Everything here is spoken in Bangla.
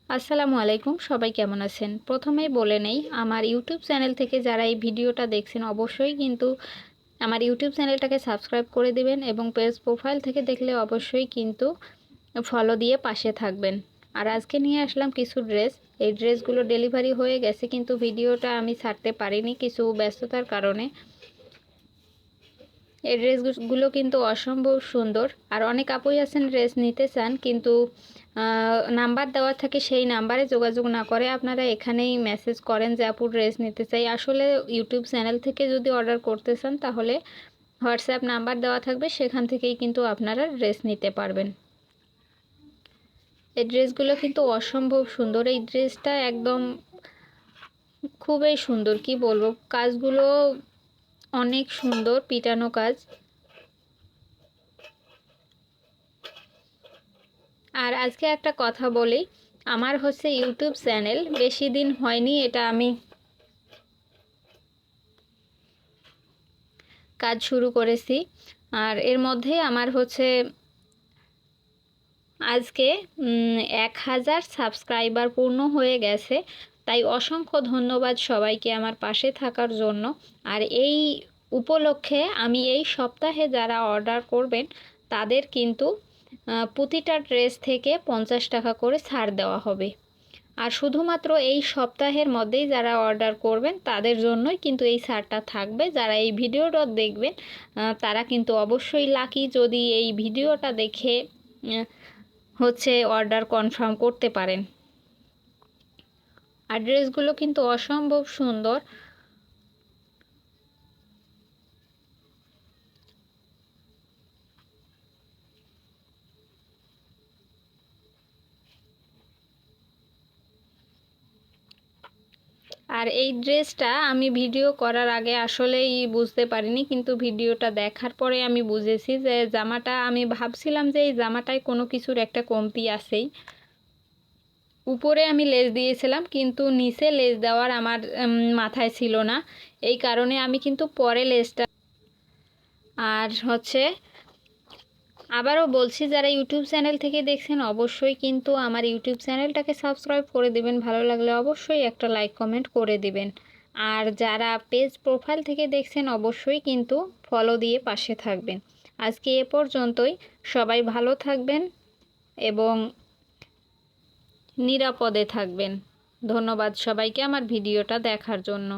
আসসালামু আলাইকুম, সবাই কেমন আছেন? প্রথমেই বলে নেই, আমার ইউটিউব চ্যানেল থেকে যারা এই ভিডিওটা দেখছেন অবশ্যই কিন্তু আমার ইউটিউব চ্যানেলটাকে সাবস্ক্রাইব করে দিবেন এবং পেজ প্রোফাইল থেকে দেখলে অবশ্যই কিন্তু ফলো দিয়ে পাশে থাকবেন। আর আজকে নিয়ে আসলাম কিছু ড্রেস। এই ড্রেসগুলো ডেলিভারি হয়ে গেছে কিন্তু ভিডিওটা আমি ছাড়তে পারিনি কিছু ব্যস্ততার কারণে। এই ড্রেসগুলো কিন্তু অসম্ভব সুন্দর। আর অনেক আপুই আছেন ড্রেস নিতে চান কিন্তু নাম্বার দেওয়া থাকে, সেই নাম্বারে যোগাযোগ না করে আপনারা এখানেই মেসেজ করেন যে আপু ড্রেস নিতে চাই। আসলে ইউটিউব চ্যানেল থেকে যদি অর্ডার করতে চান তাহলে হোয়াটসঅ্যাপ নাম্বার দেওয়া থাকবে, সেখান থেকেই কিন্তু আপনারা ড্রেস নিতে পারবেন। এই ড্রেসগুলো কিন্তু অসম্ভব সুন্দর। এই ড্রেসটা একদম খুবই সুন্দর, কি বলবো, কাজগুলো অনেক সুন্দর, পিটানো কাজ। আর আজকে একটা কথা বলি, আমার হচ্ছে ইউটিউব চ্যানেল বেশি দিন হয়নি, এটা আমি কাজ শুরু করেছি। আর এর মধ্যে আমার হচ্ছে আজকে 1000 সাবস্ক্রাইবার পূর্ণ হয়ে গেছে। তাই অসংখ্য ধন্যবাদ সবাইকে আমার পাশে থাকার জন্য। আর এই উপলক্ষে আমি এই সপ্তাহে যারা অর্ডার করবেন তাদের কিন্তু প্রতিটা ড্রেস থেকে 50 টাকা করে ছাড় দেওয়া হবে। আর শুধুমাত্র এই সপ্তাহের মধ্যেই যারা অর্ডার করবেন তাদের জন্যই কিন্তু এই ছাড়টা থাকবে। যারা এই ভিডিওটা দেখবেন তারা কিন্তু অবশ্যই লাকি যদি এই ভিডিওটা দেখে হচ্ছে অর্ডার কনফার্ম করতে পারেন। আর ড্রেসগুলো কিন্তু অসম্ভব সুন্দর। আর এই ড্রেসটা আমি ভিডিও করার আগে আসলেই বুঝতে পারিনি, কিন্তু ভিডিওটা দেখার পরে আমি বুঝেছি যে জামাটা, আমি ভাবছিলাম যে এই জামাটায় কোনো কিছুর একটা কমতি আছেই। উপরে আমি লেস দিয়েছিলাম কিন্তু নিচে লেস দেওয়ার আমার মাথায় ছিল না, এই কারণে আমি কিন্তু পরে লেসটা। আর হচ্ছে আবারও বলছি, যারা ইউটিউব চ্যানেল থেকে দেখছেন অবশ্যই কিন্তু আমার ইউটিউব চ্যানেলটাকে সাবস্ক্রাইব করে দিবেন, ভালো লাগলে অবশ্যই একটা লাইক কমেন্ট করে দিবেন। আর যারা পেজ প্রোফাইল থেকে দেখছেন অবশ্যই কিন্তু ফলো দিয়ে পাশে থাকবেন। আজকে এ পর্যন্তই, সবাই ভালো থাকবেন এবং নিরাপদে থাকবেন। ধন্যবাদ সবাইকে আমার ভিডিওটা দেখার জন্য।